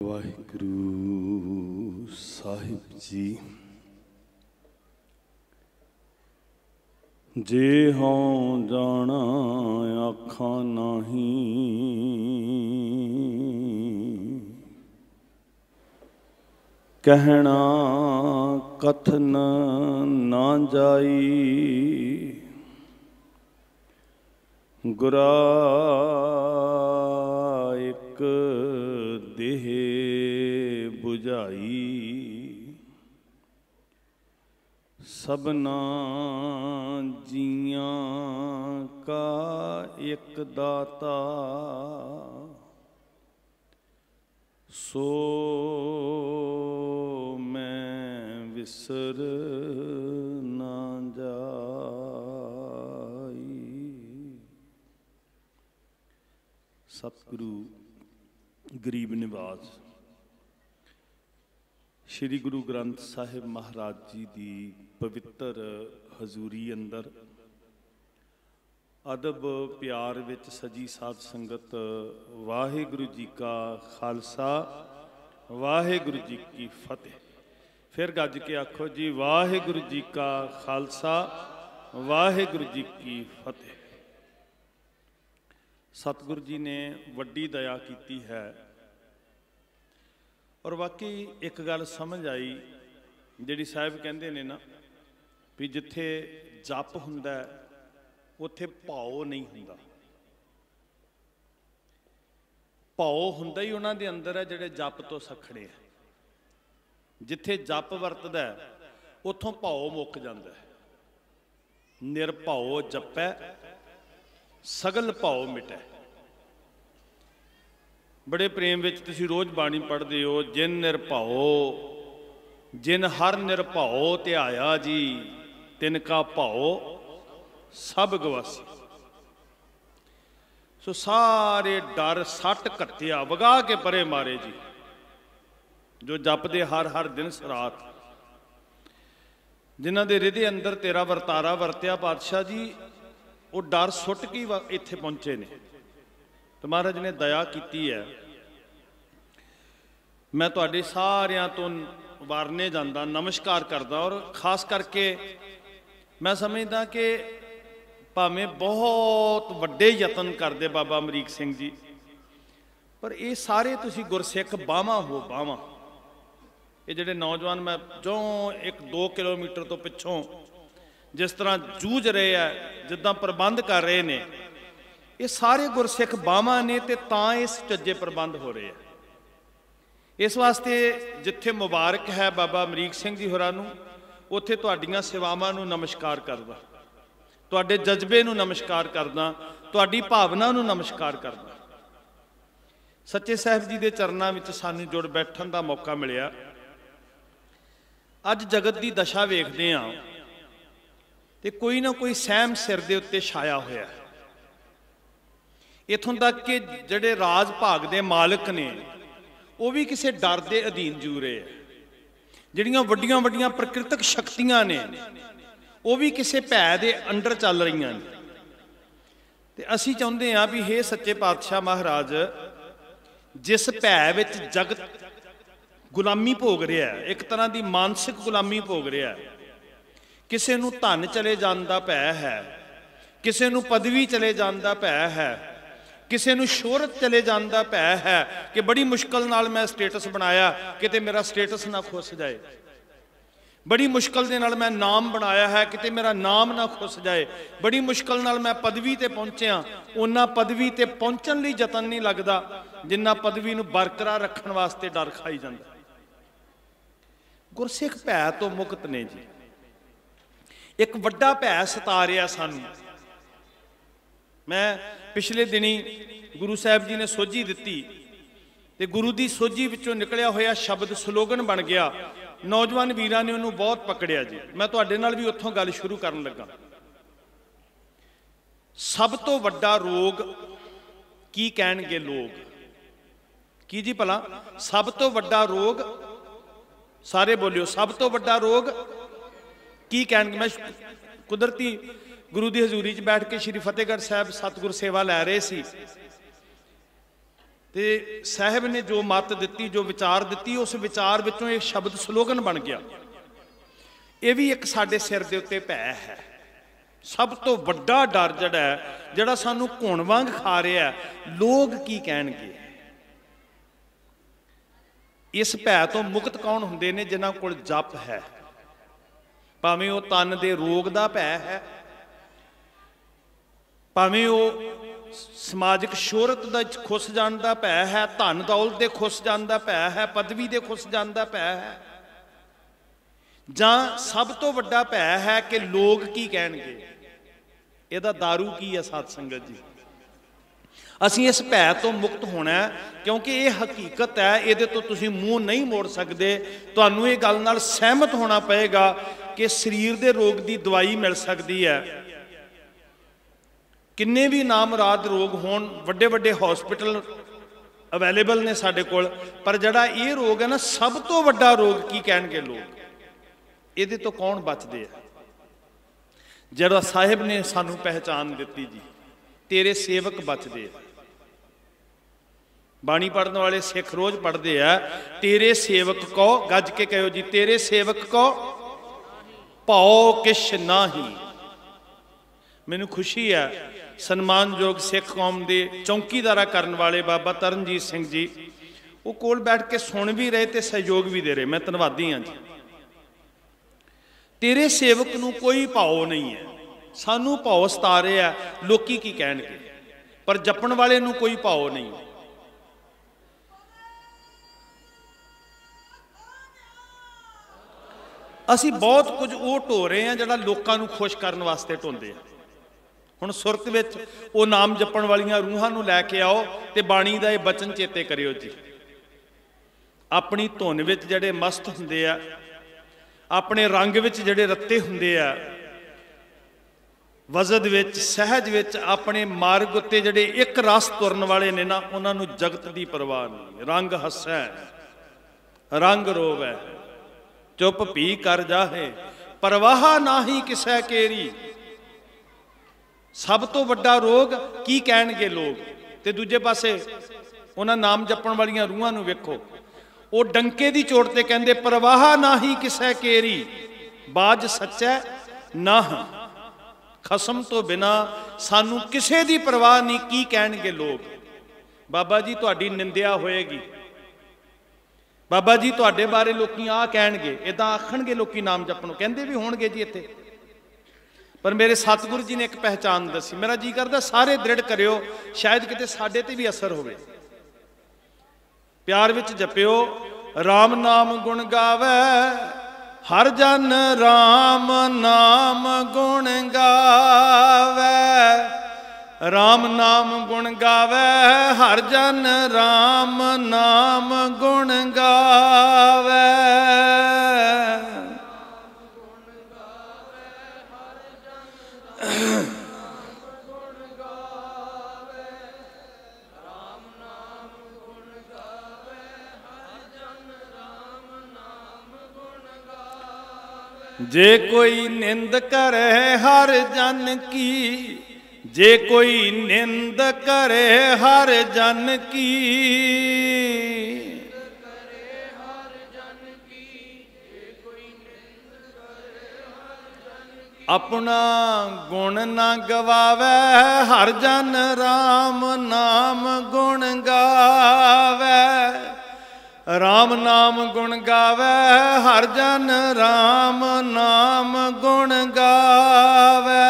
ਵਾਹਿਗੁਰੂ ਸਾਹਿਬ ਜੀ। ਜੇ ਹਉ ਜਾਣਾ ਆਖਾਂ ਨਹੀਂ, ਕਹਿਣਾ ਕਥਨ ਨਾ ਜਾਈ। ਗੁਰਾ ਇੱਕ ਦੇਹ ਬੁਝਾਈ, ਸਭਨਾ ਜੀਆਂ ਕਾ ਇੱਕ ਦਾਤਾ। ਸੋ ਮੈਂ ਵਿਸਰ ਨਾ ਜਾਈ। ਸਤਿਗੁਰੂ ਗਰੀਬ ਨਿਵਾਜ श्री गुरु ग्रंथ साहिब महाराज जी की पवित्र हजूरी अंदर अदब प्यार विच सजी साध संगत वाहिगुरु जी का खालसा वाहिगुरु जी की फतेह। फिर गज के आखो जी, वाहिगुरु जी का खालसा वाहिगुरु जी की फतेह। सतगुरु जी ने वड्डी दया की है और वाकई एक गल समझ आई जिहड़ी साहिब कहंदे ने ना भी जिथे जप हुंदा उत्थे भाव नहीं हुंदा। भाव हुंदा ही उन्हां दे अंदर है जिहड़े जप तो सखड़े है। जिथे जप वरतदा उत्थों भाव मुक जांदा है। निरभाव जपै सगल भाव मिटै। बड़े प्रेम विच तुसीं रोज़ बाणी पढ़ते हो, जिन निरभाओ जिन हर निरभाओ ध्याया जी, तिनका भाओ सब गवासी। सो सारे डर सट घट्टिया वगा के परे मारे जी। जो जपदे हर हर दिन सरात, जिन्हां दे हृदय अंदर तेरा वरतारा वरत्या पातशाह जी, वो डर सुट के इत्थे पहुंचे ने। तो महाराज ने दया की है। मैं तुहाडे सारियां तो वारने जांदा, नमस्कार करदा और खास करके मैं समझदा कि भावें बहुत वड्डे यतन करदे बाबा अमरीक सिंह जी, पर ये सारे तुसीं गुरसिख बावां हो बावां। ये जिहड़े नौजवान मैं जो 1-2 किलोमीटर तो पिछों जिस तरह जूझ रहे हैं, जिद्दां प्रबंध कर रहे ने, ये सारे गुरसिख बावां ने ते तां इस चज्जे प्रबंध हो रहे हैं। इस वास्ते जिथे मुबारक है बाबा अमरीक सिंह जी होरां नूं, उत्थे तुहाडीआं सेवावां नूं नमस्कार करदा, तुहाडे जज्बे नूं नमस्कार करदा, तुहाडी भावना नूं नमस्कार करदा। सच्चे साहिब जी दे चरनां विच सानूं जुड़ बैठण दा मौका मिलिया। अज जगत दी दशा वेखदे हां ते कोई ना कोई सहम सिर दे उत्ते छाया होया है। इत्थों तक कि जिहड़े राज भाग दे मालिक ने वो भी किसी डर के अधीन जू रहे हैं। जिहड़ियां वड्डियां वड्डियां प्रकृतिक शक्तियां ने वो भी किसी भै के अंडर चल रही हैं। तो असी चाहते हैं भी हे सच्चे पातशाह महाराज, जिस भै विच जगत गुलामी भोग रहा है, एक तरह की मानसिक गुलामी भोग रहा है। किसी नूं धन चले जाने का भै है, किसी नूं पदवी चले जाने का भै है, किसी नूं शोहरत चले जाने का भै है कि बड़ी मुश्किल नाल मैं स्टेटस बनाया, किते मेरा स्टेटस ना खुस जाए। बड़ी मुश्किल दे नाल मैं नाम बनाया है, किते मेरा नाम ना खुस जाए। बड़ी मुश्किल नाल मैं पदवी ते पहुंचा, उन्ना पदवी ते पहुंचण लई यतन नहीं लगदा जिन्ना पदवी नूं बरकरार रखण वास्ते डर खाई जांदा। गुरसिख भै तो मुक्त ने जी। एक वड्डा भै सता रिहा सानूं। मैं पिछले दिनी गुरु साहब जी ने सोझी दिती ते गुरु की सोझी विचों निकलिया होया शब्द स्लोगन बन गया। नौजवान वीरां ने उन्होंने बहुत पकड़िया जी। मैं तुहाडे नाल भी उत्थों गल शुरू करन लगा। सब तो वड्डा रोग की कहणगे लोग? की जी भला? सब तो वड्डा रोग, सारे बोलियो, सब तो वड्डा रोग की कहणगे? मैं कुदरती गुरु की हजूरी च बैठ के श्री फतेहगढ़ साहब सतगुर सेवा लै रहे सी ਤੇ ਸਾਹਿਬ ਨੇ ਜੋ ਮੱਤ ਦਿੱਤੀ, ਜੋ ਵਿਚਾਰ ਦਿੱਤੀ, ਉਸ ਵਿਚਾਰ ਵਿੱਚੋਂ ਇਹ ਸ਼ਬਦ ਸਲੋਗਨ ਬਣ ਗਿਆ। ਇਹ ਵੀ ਇੱਕ ਸਾਡੇ ਸਿਰ ਦੇ ਉੱਤੇ ਭੈ ਹੈ। ਸਭ ਤੋਂ ਵੱਡਾ ਡਰ ਜਿਹੜਾ ਸਾਨੂੰ ਘੁਣ ਵਾਂਗ ਖਾ ਰਿਹਾ, ਲੋਕ ਕੀ ਕਹਿਣਗੇ। ਇਸ ਭੈ ਤੋਂ ਮੁਕਤ ਕੌਣ ਹੁੰਦੇ ਨੇ? ਜਿਨ੍ਹਾਂ ਕੋਲ ਜਪ ਹੈ, ਭਾਵੇਂ ਉਹ ਤਨ ਦੇ ਰੋਗ ਦਾ ਭੈ ਹੈ, ਭਾਵੇਂ ਉਹ ਸਮਾਜਿਕ ਸ਼ੋਹਰਤ ਦਾ ਖੁੱਸ ਜਾਣ ਦਾ ਭੈ ਹੈ, ਧਨ ਦੌਲਤ ਦੇ ਖੁੱਸ ਜਾਣ ਦਾ ਭੈ ਹੈ, ਪਦਵੀ ਦੇ ਖੁੱਸ ਜਾਣ ਦਾ ਭੈ ਹੈ, ਜਾਂ ਸਭ ਤੋਂ ਵੱਡਾ ਭੈ ਹੈ ਕਿ ਲੋਕ ਕੀ ਕਹਿਣਗੇ। ਇਹਦਾ ਦਾਰੂ ਕੀ ਹੈ ਸਾਧ ਸੰਗਤ ਜੀ? ਅਸੀਂ ਇਸ ਭੈ ਤੋਂ ਮੁਕਤ ਹੋਣਾ, ਕਿਉਂਕਿ ਇਹ ਹਕੀਕਤ ਹੈ, ਇਹਦੇ ਤੋਂ ਤੁਸੀਂ ਮੂੰਹ ਨਹੀਂ ਮੋੜ ਸਕਦੇ। ਤੁਹਾਨੂੰ ਇਹ ਗੱਲ ਨਾਲ ਸਹਿਮਤ ਹੋਣਾ ਪਏਗਾ ਕਿ ਸਰੀਰ ਦੇ ਰੋਗ ਦੀ ਦਵਾਈ ਮਿਲ ਸਕਦੀ ਹੈ। ਕਿੰਨੇ ਵੀ ਨਾਮਰਾਦ ਰੋਗ ਹੋਣ, ਵੱਡੇ ਵੱਡੇ ਹਸਪੀਟਲ ਅਵੇਲੇਬਲ ਨੇ ਸਾਡੇ ਕੋਲ, ਪਰ ਜਿਹੜਾ ਇਹ ਰੋਗ ਹੈ ਨਾ, ਸਭ ਤੋਂ ਵੱਡਾ ਰੋਗ ਕੀ ਕਹਿਣਗੇ ਲੋਕ, ਇਹਦੇ ਤੋਂ ਕੌਣ ਬਚਦੇ ਆ? ਜਿਹੜਾ ਸਾਹਿਬ ਨੇ ਸਾਨੂੰ ਪਹਿਚਾਨ ਦਿੱਤੀ ਜੀ, ਤੇਰੇ ਸੇਵਕ ਬਚਦੇ ਆ। ਬਾਣੀ ਪੜ੍ਹਨ ਵਾਲੇ ਸਿੱਖ ਰੋਜ਼ ਪੜ੍ਹਦੇ ਆ, ਤੇਰੇ ਸੇਵਕ ਕੋ, ਗੱਜ ਕੇ ਕਹਿਓ ਜੀ, ਤੇਰੇ ਸੇਵਕ ਕੋ ਭਉ ਕਿਛ ਨਾਹੀ। ਮੈਨੂੰ ਖੁਸ਼ੀ ਹੈ, ਸਨਮਾਨਯੋਗ ਸਿੱਖ ਕੌਮ ਦੇ ਚੌਂਕੀਦਾਰਾ ਕਰਨ ਵਾਲੇ ਬਾਬਾ ਤਰਨਜੀਤ ਸਿੰਘ ਜੀ, ਉਹ ਕੋਲ ਬੈਠ ਕੇ ਸੁਣ ਵੀ ਰਹੇ ਤੇ ਸਹਿਯੋਗ ਵੀ ਦੇ ਰਹੇ। ਮੈਂ ਧੰਨਵਾਦੀ ਹਾਂ ਜੀ। ਤੇਰੇ ਸੇਵਕ ਨੂੰ ਕੋਈ ਭਾਉ ਨਹੀਂ ਹੈ। ਸਾਨੂੰ ਭਾਉ ਸਤਾ ਰਿਹਾ, ਲੋਕੀ ਕੀ ਕਹਿਣਗੇ, ਪਰ ਜਪਣ ਵਾਲੇ ਨੂੰ ਕੋਈ ਭਾਉ ਨਹੀਂ। ਅਸੀਂ ਬਹੁਤ ਕੁਝ ਉਹ ਢੋ ਰਹੇ ਹਾਂ ਜਿਹੜਾ ਲੋਕਾਂ ਨੂੰ ਖੁਸ਼ ਕਰਨ ਵਾਸਤੇ ਢੋਂਦੇ ਆ। ਹੁਣ ਸੁਰਤ ਵਿੱਚ ਉਹ ਨਾਮ ਜਪਣ ਵਾਲੀਆਂ ਰੂਹਾਂ ਨੂੰ ਲੈ ਕੇ ਆਓ ਤੇ ਬਾਣੀ ਦਾ ਇਹ ਬਚਨ ਚੇਤੇ ਕਰਿਓ ਜੀ। ਆਪਣੀ ਧੁਨ ਵਿੱਚ ਜਿਹੜੇ ਮਸਤ ਹੁੰਦੇ ਆ, ਆਪਣੇ ਰੰਗ ਵਿੱਚ ਜਿਹੜੇ ਰੱਤੇ ਹੁੰਦੇ ਆ, ਵਜਦ ਵਿੱਚ, ਸਹਿਜ ਵਿੱਚ, ਆਪਣੇ ਮਾਰਗ ਉੱਤੇ ਜਿਹੜੇ ਇੱਕ ਰਸ ਤੁਰਨ ਵਾਲੇ ਨੇ ਨਾ, ਉਹਨਾਂ ਨੂੰ ਜਗਤ ਦੀ ਪਰਵਾਹ ਨਹੀਂ। ਰੰਗ ਹੱਸੈ ਰੰਗ ਰੋਵੈ, ਚੁੱਪ ਭੀ ਕਰ ਜਾਹੇ, ਪਰਵਾਹ ਨਾਹੀ ਕਿਸੈ ਕੇਰੀ। ਸਭ ਤੋਂ ਵੱਡਾ ਰੋਗ ਕੀ ਕਹਿਣਗੇ ਲੋਕ। ਤੇ ਦੂਜੇ ਪਾਸੇ ਉਹਨਾਂ ਨਾਮ ਜਪਣ ਵਾਲੀਆਂ ਰੂਹਾਂ ਨੂੰ ਵੇਖੋ, ਉਹ ਡੰਕੇ ਦੀ ਚੋਟ ਤੇ ਕਹਿੰਦੇ ਪਰਵਾਹ ਨਾਹੀ ਕਿਸੈ ਕੇਰੀ, ਬਾਜ ਸੱਚੈ ਨਾਹ। ਖਸਮ ਤੋਂ ਬਿਨਾ ਸਾਨੂੰ ਕਿਸੇ ਦੀ ਪਰਵਾਹ ਨਹੀਂ, ਕੀ ਕਹਿਣਗੇ ਲੋਕ। ਬਾਬਾ ਜੀ ਤੁਹਾਡੀ ਨਿੰਦਿਆ ਹੋਏਗੀ, ਬਾਬਾ ਜੀ ਤੁਹਾਡੇ ਬਾਰੇ ਲੋਕੀ ਆਹ ਕਹਿਣਗੇ, ਇਦਾਂ ਆਖਣਗੇ ਲੋਕੀ ਨਾਮ ਜਪਣ ਨੂੰ, ਕਹਿੰਦੇ ਵੀ ਹੋਣਗੇ ਜੀ ਇੱਥੇ। ਪਰ ਮੇਰੇ ਸਤਿਗੁਰੂ ਜੀ ਨੇ ਇੱਕ ਪਹਿਚਾਨ ਦੱਸੀ, ਮੇਰਾ ਜੀ ਕਰਦਾ ਸਾਰੇ ਦ੍ਰਿੜ ਕਰਿਓ, ਸ਼ਾਇਦ ਕਿਤੇ ਸਾਡੇ ਤੇ ਵੀ ਅਸਰ ਹੋਵੇ। ਪਿਆਰ ਵਿੱਚ ਜਪਿਓ, ਰਾਮ ਨਾਮ ਗੁਣ ਗਾਵੇ ਹਰ ਜਨ, ਰਾਮ ਨਾਮ ਗੁਣ ਗਾਵੇ, ਰਾਮ ਨਾਮ ਗੁਣ ਗਾਵੇ ਹਰ ਜਨ, ਰਾਮ ਨਾਮ ਗੁਣ ਗਾਵੇ। जे कोई निंद करे हर जन की, जे कोई निंद करे हर जन की, अपना गुण न गवावे हर जन, राम नाम गुण गावे, राम नाम गुण गावे हर जन, राम नाम गुण गावे।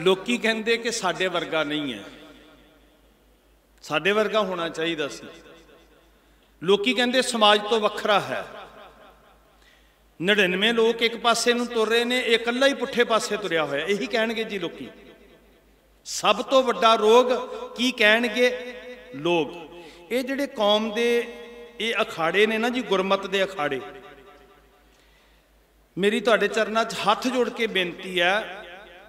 लोकी कहते कि साडे वर्गा नहीं है, साडे वर्गा होना चाहिए सी। लोकी कहते समाज तो वखरा है। 99 लोग एक पासे नूं तुर रहे ने, एक इकल्ला ही पुठे पासे तुरिया होया, यही कहणगे जी लोकी। सब तो वड्डा रोग की कहणगे लोग। ये जिहड़े कौम दे ये अखाड़े ने ना जी, गुरमत दे अखाड़े, मेरी तुहाडे चरनां 'च हथ जोड़ के बेनती है,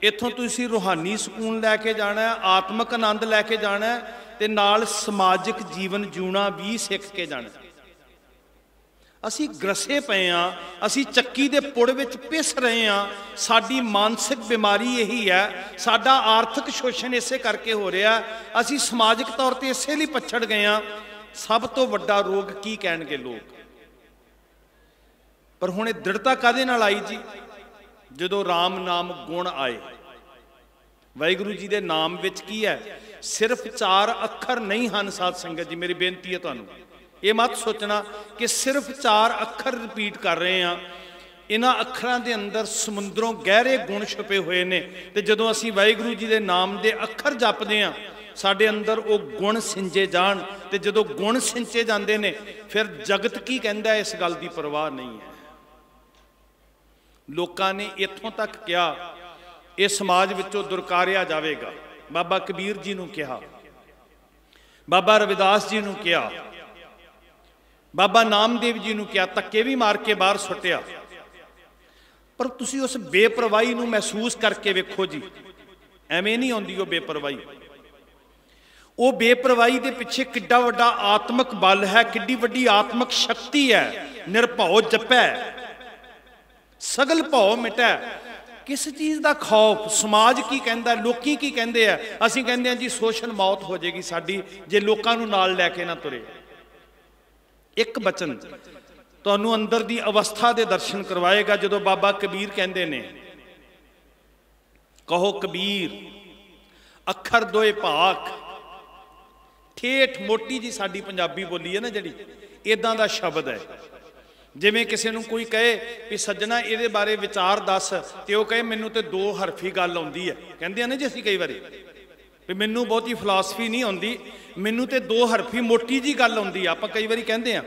इत्थों तुसीं रूहानी सकून लैके जाना है, आत्मक आनंद लैके जाना है, ते नाल समाजिक जीवन जीना भी सीख के जाना। असी ग्रसे पे हाँ, असी चक्की दे पुड़ विच पिस रहे हाँ। साडी मानसिक बीमारी यही है, साडा आर्थिक शोषण इसे करके हो रहा। असी समाजिक तौर पर इसे लिए पछड़ गए हाँ। सब तो वड्डा रोग की कहणगे लोग। पर हुण दृढ़ता काहदे नाल आई जी? जदों राम नाम गुण आए। वाहिगुरू जी दे नाम विच की है? सिर्फ 4 अखर नहीं हैं साध संगत जी। मेरी बेनती है तुहानूं, ये मत सोचना कि सिर्फ 4 अखर रिपीट कर रहे हैं। इन्हां अखरां दे अंदर समुद्रों गहरे गुण छुपे हुए ने। ते जदों असीं वाहिगुरू जी दे नाम दे अखर जपदे हां, साडे अंदर वो गुण सिंचे जाण। ते जदों गुण सिंचे जांदे ने, फिर जगत की कहंदा इस गल दी परवाह नहीं है। लोकां ने इत्थों तक कहा ये समाज विचों दुरकारिया जावेगा। बाबा कबीर जी नूं कहा, बाबा रविदास जी नूं कहा, बाबा नामदेव जी नूं कहा, धक्के भी मार के बाहर सुट्टिया। पर तुसी उस बेपरवाही नूं महसूस करके वेखो जी, एवें नहीं आउंदी वो बेपरवाही। वो बेपरवाही दे पिछे किड्डा वड्डा आत्मक बल है, किड्डी वड्डी आत्मक शक्ति है। निरभौ जपै सगल भौ मिटै। किस चीज़ का खौफ? समाज की कहता, लोकी की कहते हैं। असीं कहते हैं जी सोशल मौत हो जाएगी साडी जे लोकां नूं नाल लैके ना तुरे। एक बचन तुहानूं अंदर दी अवस्था दे दर्शन करवाएगा। जदों बाबा कबीर कहते ने, कहो कबीर अखर दोए भाख। ठेठ मोटी जी साडी पंजाबी बोली है ना जिहड़ी, इदां दा शब्द है। जिवें किसी नूं कोई कहे भी सज्जना इहदे बारे विचार दस, ते वो कहे मैनूं ते 2 हरफी गल आउंदी है। कहंदे ने जी असीं कई बारी भी मैनूं बहुती फिलासफी नहीं आउंदी, मैनूं ते 2 हरफी मोटी जी गल आउंदी। आपां कई बारी कहंदे आ,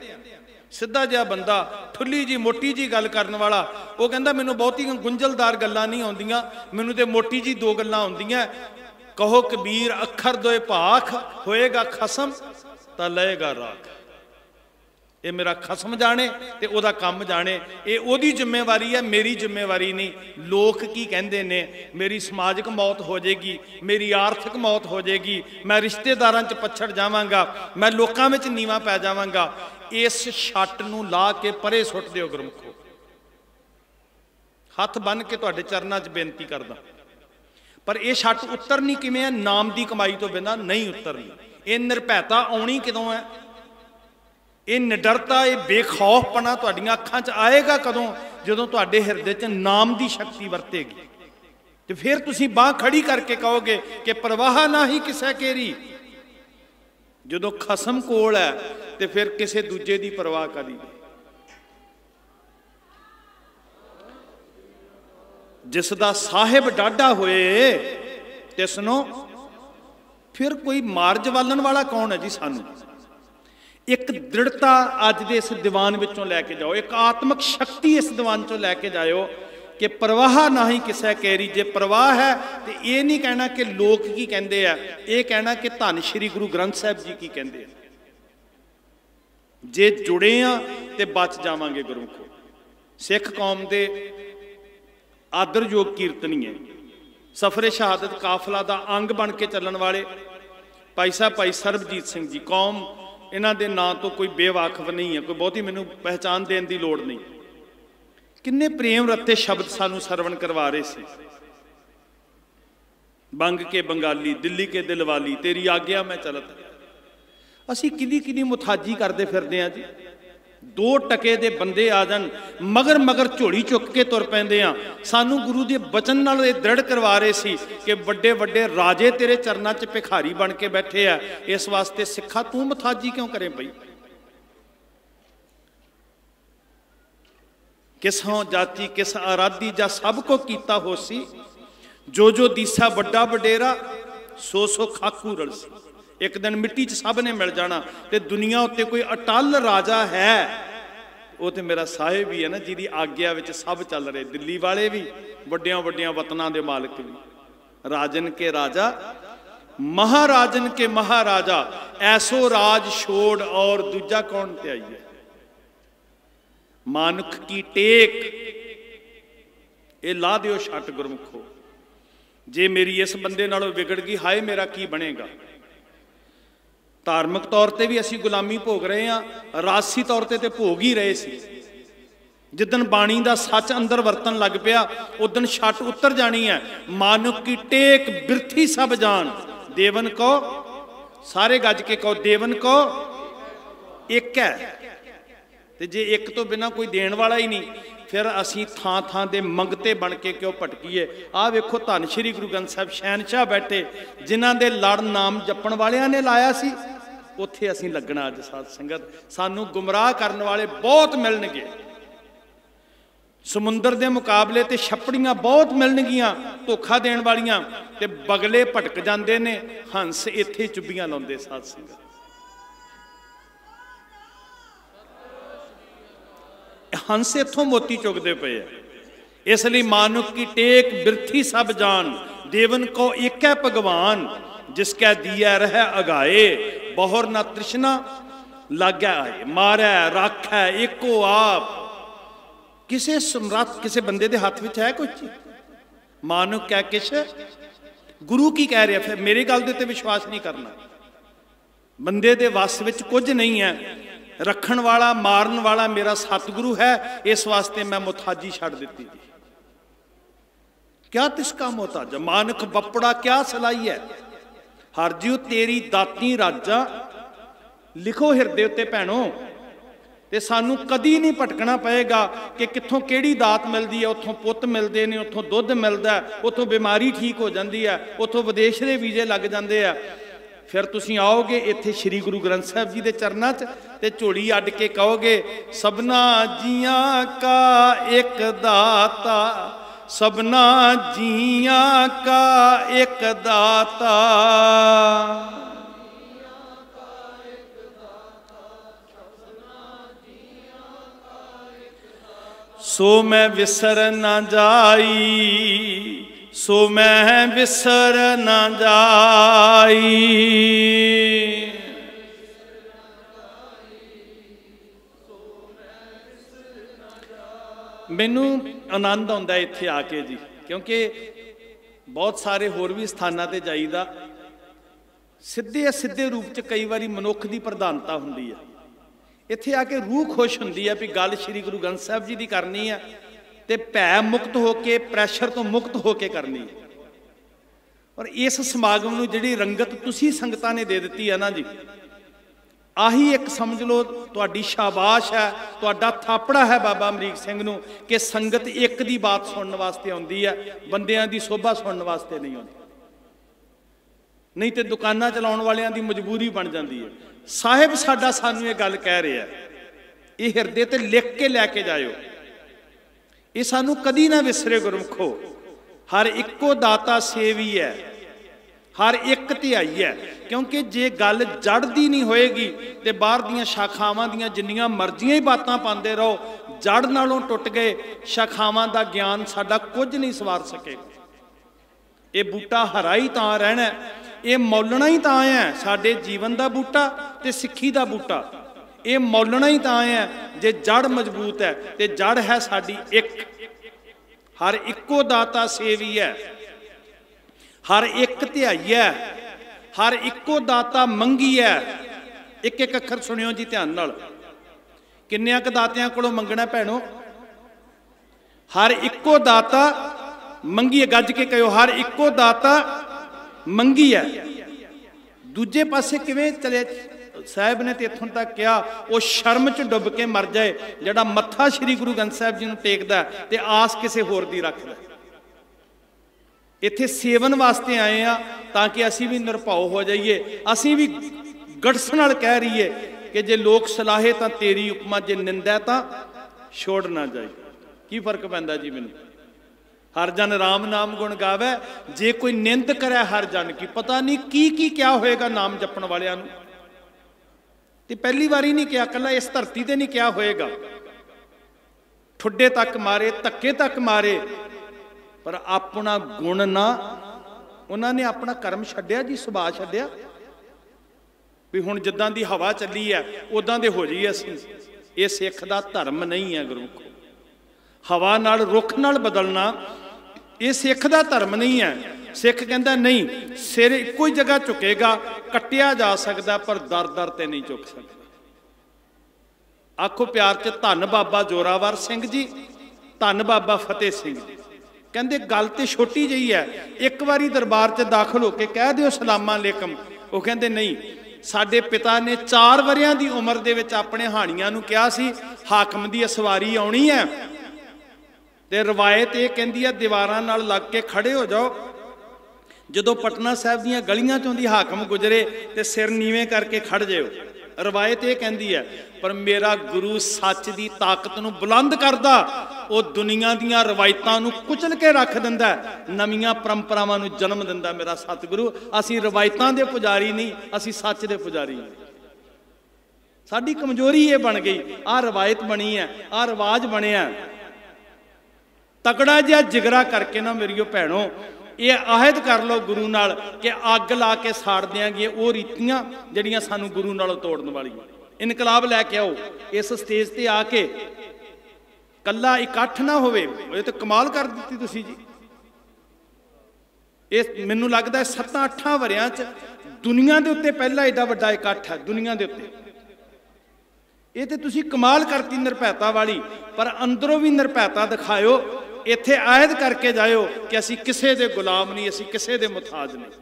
सीधा जिहा बंदा ठुल्ली जी मोटी जी गल करन वाला, वो कहंदा मैनूं बहुती गुंझलदार गल्लां नहीं आउंदियां, मैनूं ते मोटी जी 2 गल्लां आउंदियां। कहो कबीर अखर दोए भाख, होएगा खसम तां लएगा राख। ये मेरा खसम जाने ते ओदा काम जाने, ये ओदी जिम्मेवारी है, मेरी जिम्मेवारी नहीं। लोग की कहंदे ने, मेरी समाजिक मौत हो जाएगी, मेरी आर्थिक मौत हो जाएगी, मैं रिश्तेदारां च पछड़ जावांगा, मैं लोकां विच नीवां पै जावांगा। इस छट नूं ला के परे सुट दिओ गुरमुखो। हथ बन के तुहाडे चरनां च बेनती करदा। पर यह छट उतरनी किवें है? नाम की कमाई तो बिना नहीं उतरनी। ये निर्भैता आउणी किदों है? ये निडरता, ये बेखौफपना तुहाडीआं अखां च आएगा कदों? जदों तुहाडे हिरदे च नाम की शक्ति वरतेगी। तो फिर तुसीं बांह खड़ी करके कहोगे कि परवाह ना ही किसे केरी। जदों खसम कोल है तो फिर किसी दूजे की परवाह करी। जिसदा साहिब डाढ़ा होए तिसनों फिर कोई मार्ज वालन वाला कौन है जी? सानू एक दृढ़ता अज दे इस दीवान विचों लैके जाओ, एक आत्मक शक्ति इस दीवान चों लैके जाओ कि परवाह ना ही किसे केरी। जे परवाह है तो ये नहीं कहना कि लोग की कहते हैं, ये कहना कि धन श्री गुरु ग्रंथ साहिब जी की कहते हैं। जे जुड़े हाँ तो बच जावांगे गुरमुखो। सिख कौम के आदरयोग कीर्तनीय, सफरे शहादत काफला का अंग बन के चलन वाले भाई साहब भाई सरबजीत सिंह जी। कौम इन्हां दे नां तो कोई बेवाकफ नहीं है, कोई बहुती मैनू पहचान देने की लोड़ नहीं। किन्ने प्रेम रत्ते शब्द सानू सरवण करवा रहे थे। बंग के बंगाली, दिल्ली के दिलवाली, तेरी आग्या मैं चलत। असी किनी किनी मुथाजी करते फिरदे हां जी। 2 टके दे बंदे आ जान मगर मगर झोली चुक के तुर पैंदे आ। सानू गुरु के बचन नाल दृढ़ करवा रहे सी कि बड़े बड़े राजे तेरे चरना च भिखारी बन के बैठे आ। इस वास्ते सिखा तू मुथाजी क्यों करे पई? किस हों जाति किस आराधी जा सब को कीता होसी, जो दीसा बड़ा वडेरा सो खाकू रलसी। एक दिन मिट्टी च सब ने मिल जाना ते दुनिया उत्ते कोई अटल राजा है, वो तो मेरा साहिब ही है ना, जिहदी आग्या विच सब चल रहे। दिल्ली वाले भी, वड्डियां वड्डियां वतनां दे मालिक भी, राजन के राजा महाराजन के महाराजा, ऐसो राज छोड़ और दूजा कौन ते आई है। मानुख की टेक ये ला दिओ छट गुरमुखो। जे मेरी इस बंदे नालों बिगड़ गई, हाय मेरा की बनेगा। धार्मिक तौर पर भी असी गुलामी भोग रहे हाँ, राजसी तौर पर तो भोग ही रहे सी। जिदन बाणी का सच अंदर वरतन लग पिया उदन छट उतर जानी है। मानुक की टेक बिरथी सब जान, देवन को सारे गज के कहो, देवन को एक है। ते जे एक तो बिना कोई देण वाला ही नहीं, फिर असी थां थां दे मंगते बन के क्यों भटकीए। आ वेखो धन श्री गुरु ग्रंथ साहब शहनशाह बैठे, जिन्हां दे लड़ नाम जपण वालियां ने लाया सी, उत्थे असी लगना। अज साध संगत सानू गुमराह करन वाले बहुत मिलणगे। समुंदर के मुकाबले ते छपड़ियां बहुत मिलणगियां धोखा देण वालियां, ते बगले भटक जाते ने, हंस इत्थे चुब्बियां लाउंदे। साध संगत हंस इत्थों मोती चुगते पे है। इसलिए मानुक की टेक बिरथी सब जान, देवन को एक है भगवान, जिसका दिया रह अगाए, बहुर न तृष्णा लाग्या आए। मारै राखै एको आप, किसे समर्थ किसे बंदे दे हाथ विच है कोई चीज। मानुक कह किश गुरु की कह रहा, फिर मेरी गल दे ते विश्वास नहीं करना। बंदे दे वस विच कुछ नहीं है। रखण वाला मारन वाला मेरा सतगुरु है, इस वास्ते मैं मुथाजी छड़ दी। क्या तिसका मोहताज मानक बपड़ा क्या सलाई है। हर जियो तेरी दाती राजा, लिखो हिरदे उत्ते भैणो। ते सानू कदी नहीं भटकना पएगा कि कित्थों केड़ी दात मिलती है, उत्थों पुत्त मिलते हैं, उत्थों दुध मिलता है, उत्थों बीमारी ठीक हो जाती है, उत्थों विदेश के वीजे लग जाते हैं। फिर तुसीं आओगे इत्थे श्री गुरु ग्रंथ साहब जी के चरणों च ते झोली अड्ड के कहोगे, सबना जियां का एक दाता, सबना जियां का एक दाता। सो मैं विसर ना जाई, सो मैं विसर ना जाई। मैनू आनंद आउंदा इत्थे आके जी, क्योंकि बहुत सारे होर भी स्थानां ते जाईदा, सीधे सीधे रूप च कई बारी मनुख की प्रधानता हुंदी है। इत्थे आके रूह खुश हुंदी है भी गल श्री गुरु ग्रंथ साहब जी की करनी है, ते भै मुक्त होके प्रैशर तो मुक्त होके करनी है। और इस समागम नूं जिहड़ी रंगत तुसीं संगतां ने दे दित्ती है ना जी, आही एक समझ लो तुहाडी शाबाश है, तुहाडा थापड़ा है बाबा अमरीक सिंह नूं कि संगत एक दी बात सुनने वास्ते आउंदी है, बंदियां दी शोभा सुनने वास्ते नहीं आउंदी। नहीं तो दुकानां चलाउण वालियां दी मजबूरी बन जाती है। साहिब साडा सानू ये गल कह रहा है, ये हिरदे ते लिख के लैके जाओ, ये सानू कदी ना विसरे गुरमुखो। हर इक्को दाता सेवी है, हर एक धियाई है। क्योंकि जे गल जड़दी नहीं होएगी तो बाहर दियां शाखावां दियां जिन्नियां मर्जियां ही बातां पाते रहो, जड़ नालों टुट गए शाखावां दा ज्ञान साडा कुछ नहीं सवार सकेगा। ये बूटा हरा ही तां रहना, ये मौलना ही तां है साडे जीवन का बूटा ते सिक्खी का बूटा। ये मौलना ही तां है जे जड़ मजबूत है, ते जड़ है साडी एक। हर इक्को दाता सेवी है, हर एक धियाई है, हर इक्को दाता मंगी है। एक एक अखर सुनियो जी ध्यान नाल, किन्नियां क दातियां कोलों मंगना भैणो। हर इक्को दाता मंगी है, गज के कहो हर इक्को दाता मंगी है। दूजे पासे किवें चले साहब ने तो इत्थों तक कहा, वो शर्म च डुब के मर जाए जिहड़ा मत्था श्री गुरु ग्रंथ साहब जी नूं टेकदा ते आस किसी होर दी रखदा। इत्थे सेवन वास्ते आए हैं ताकि असी भी निरभाव हो जाइए, असी भी गड़स नाल कह रहीए कि जे लोक सलाहे तां तेरी उपमा, जे निंदा तां छोड़ ना जाए। की फर्क पैंदा जी मैनूं? हर जन राम नाम गुण गावे, जे कोई निंद करे हर जन की, पता नहीं की क्या होएगा नाम जपण वालियां नूं। ते पहली बारी नहीं किया, कला इस धरती ते नहीं क्या होएगा। ठुड्डे तक मारे, धक्के तक मारे, पर अपना गुण ना, उन्होंने अपना कर्म छड्डिया जी, सुभाव छड्डिया भी हुण जिद्दां दी हवा चली है उदां दे हो जाइए असीं। ये सिख दा धर्म नहीं है गुरमुखो। हवा नाल रुख नाल बदलना ये सिख दा धर्म नहीं है। सिख कहता नहीं, सिर इक्को ही जगह झुकेगा, कट्टिया जा सकता पर दर दर ते नहीं झुक सकता। आखो प्यार च धन बाबा जोरावर सिंह जी, धन बाबा फतेह सिंह जी। कहते गल तो छोटी जी है, एक बारी दरबार च दाखिल होके कह दिओ सलामा अलैकुम। वो कहते नहीं, साडे पिता ने 4 वरियां दी उम्र दे विच अपने हाणियां नूं कहा सी हाकम दी सवारी आउणी है, ते रवायत ये कहती है दीवारां नाल लग के खड़े हो जाओ, जदों पटना साहिब दीयां गलियां चों दी हाकम गुजरे ते सिर नीवें करके खड़ जाओ। रवायत ये कहती है, पर मेरा गुरु सच की ताकत नूं बुलंद करदा, वो दुनिया दीयां रवायतां नूं कुचल के रख दिंदा, नवीआं परंपरावां नूं जन्म दिंदा। मेरा सतगुरु, असीं रवायतां दे पुजारी नहीं, असीं सच दे पुजारी। साडी कमजोरी ये बन गई, आ रवायत बनी है, आ रिवाज बनिया। तगड़ा जिहा जिगरा करके ना मेरियो भैणों, ये आहद कर लो गुरु नाल कि अग ला के साड़ देंगे वो रीतियां जिहड़ियां सानू गुरु नालों तोड़न वालियां। इनकलाब लैके आओ, इस स्टेज ते आके कला इकट्ठ ना होवे, ये तो कमाल कर दी तुसी जी। इस मैनू लगता है 7-8 वरियां च दुनिया के उत्ते पहला एडा वड्डा इकट्ठ है दुनिया के उत्ते। ये तो तुसी कमाल करती निरभैता वाली, पर अंदरों भी निरभैता दिखाओ। इत्थे आयद करके जाओ कि असी किसे दे गुलाम नहीं, असी किसे दे मुताज नहीं,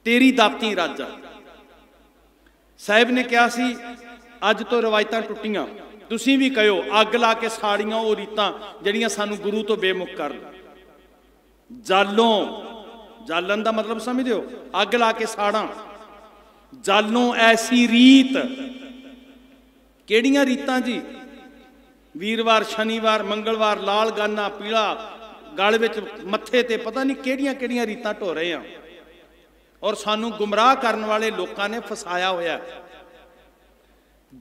तेरी दाती राजा। साहिब ने कहा सी अज तो रवायतां टुटियां, तुसी भी कहो अग ला के साड़ियां वो रीतां जिहड़ियां सानू गुरु तो बेमुख कर। जालों, जालन दा मतलब समझ हो, अग ला के साड़ा। जालों ऐसी रीत, किहड़ियां रीतां जी? वीरवार, शनिवार, मंगलवार लाल गाना पीला, गल विच मत्थे ते पता नहीं किहड़ियां किहड़ियां रीतां ढो रहे हैं, और सानू गुमराह करने वाले लोगों ने फसाया होया।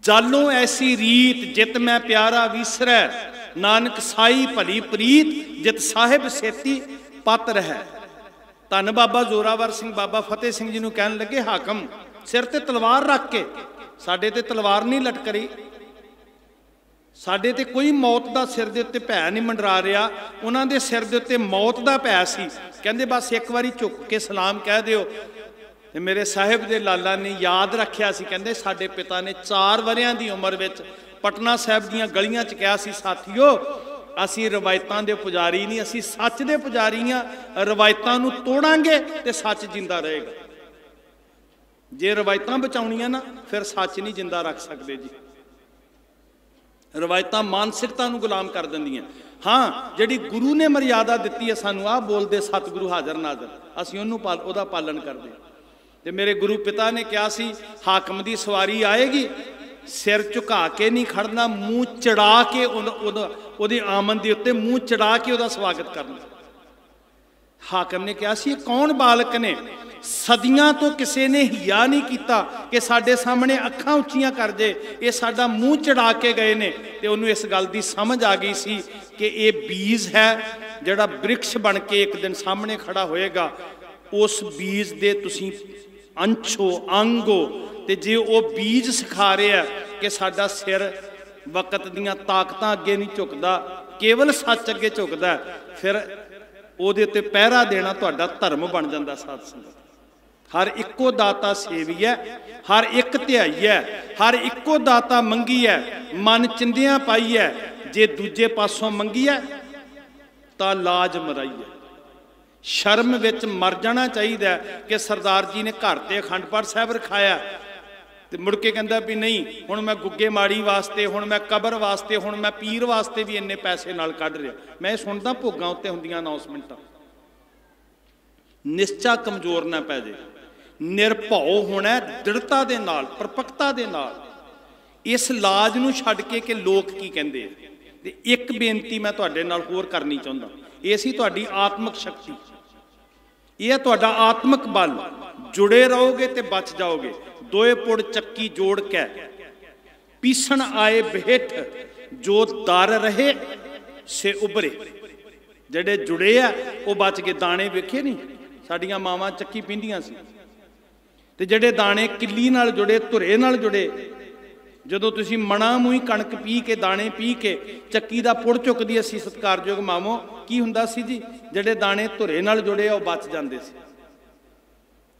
जालों ऐसी रीत जित मैं प्यारा विसरै, नानक साई भली प्रीत, जित साहिब सेती पात्र है। धन बाबा जोरावर सिंह बाबा फतेह सिंह जी नूं कहन लगे, हाकम सिर ते तलवार रख के, साडे ते तलवार नहीं लटक रही, साडे ते कोई मौत दा सिर दे उत्ते भै नहीं मंडरा रहा, उन्हां दे सिर दे उत्ते मौत दा भै सी। कहंदे बस एक बारी झुक के सलाम कह दिओ। ते मेरे साहिब दे लाला ने याद रखिया सी, कहंदे साडे पिता ने 4 वरियां दी उम्र विच पटना साहिब दीयां गलियां च कहा सी, साथियो असीं रवायतां दे पुजारी नहीं, असीं सच दे पुजारी हां। रवायतां नूं तोड़ांगे ते सच जिंदा रहेगा। जे रवायतां बचाउणियां ना, फिर सच नहीं जिंदा रख सकते जी। रवायतां मानसिकता नूं गुलाम कर दिंदियां। हाँ, जिहड़ी गुरु ने मर्यादा दित्ती है सानू, आ बोलदे सतगुरु हाज़र नाज़र, असीं उहदा पालन करदे। ते मेरे गुरु पिता ने कहा सी हाकम दी सवारी आएगी, सिर झुका के नहीं खड़ना, मूँह चढ़ा के उहदी आमद दे उत्ते मूँह चढ़ा के उहदा स्वागत करना। हाकम ने कहा सी कौन बालक ने, सदियां तो किसी ने हिया नहीं किया कि साडे सामने अखां उच्चियां कर जे, ये साडा मूँह चढ़ा के गए ने। ते उन्होंने इस गल की समझ आ गई सी कि ये बीज है जिहड़ा वृक्ष बन के एक दिन सामने खड़ा होएगा। उस बीज दे तुसीं अंशो अंगो, ते जे वो बीज सिखा रहा है कि साडा सिर वकत दीयां ताकतां अगे नहीं झुकदा, केवल सच अगे झुकदा, फिर ਉਹਦੇ ਉੱਤੇ ਪਹਿਰਾ देना ਤੁਹਾਡਾ धर्म बन जाता। साध संगत हर इक्को दाता सेवी है, हर एक ध्याई है, हर इक्को दाता मंगी है, मन चिंदियां पाई है। जे दूजे पासों मंगी है तो लाज मराई है। शर्म विच मर जाना चाहिए कि सरदार जी ने घर ते अखंड पाठ साहब रखाया, तो मुड़ के कहता भी नहीं हुण मैं गुग्गे माड़ी वास्ते, हुण मैं कबर वास्ते, हुण मैं पीर वास्ते भी इन्ने पैसे नाल कढ रहा। मैं सुनदा भोगां उत्ते हुंदियां अनाउंसमेंटां। निश्चा कमजोर ना पै जाए, निरभौ होना दृढ़ता दे नाल, परपक्ता दे नाल। इस लाज नूं छड्ड के कि लोक की कहंदे आ। ते एक बेनती मैं तुहाडे नाल होर करनी चाहुंदा, ये सी तुहाडी आत्मक शक्ति, यह तुहाडा आत्मक बल। जुड़े रहोगे तो बच जाओगे। दोए पुड़ चक्की जोड़ के पीसन आए बेठ, जो दर रहे से उभरे। जेडे जुड़े आ वो बच के। दाने वेखे नहीं, साडियां मावां चक्की पींदियां सी, ते जेडे दाने किल्ली नाल जुड़े, धुरे नाल जुड़े, ਜਦੋਂ ਤੁਸੀਂ ਮਣਾ ਮੂੰਹ ਕਣਕ ਪੀ ਕੇ ਦਾਣੇ ਪੀ ਕੇ ਚੱਕੀ ਦਾ ਪੁੜ ਚੁੱਕਦੀ ਅਸੀਂ ਸਤਿਕਾਰਯੋਗ ਮਾਵੋ, ਕੀ ਹੁੰਦਾ ਸੀ ਜੀ? ਜਿਹੜੇ ਦਾਣੇ ਧੁਰੇ ਨਾਲ ਜੁੜੇ ਆ ਉਹ ਬਚ ਜਾਂਦੇ ਸੀ।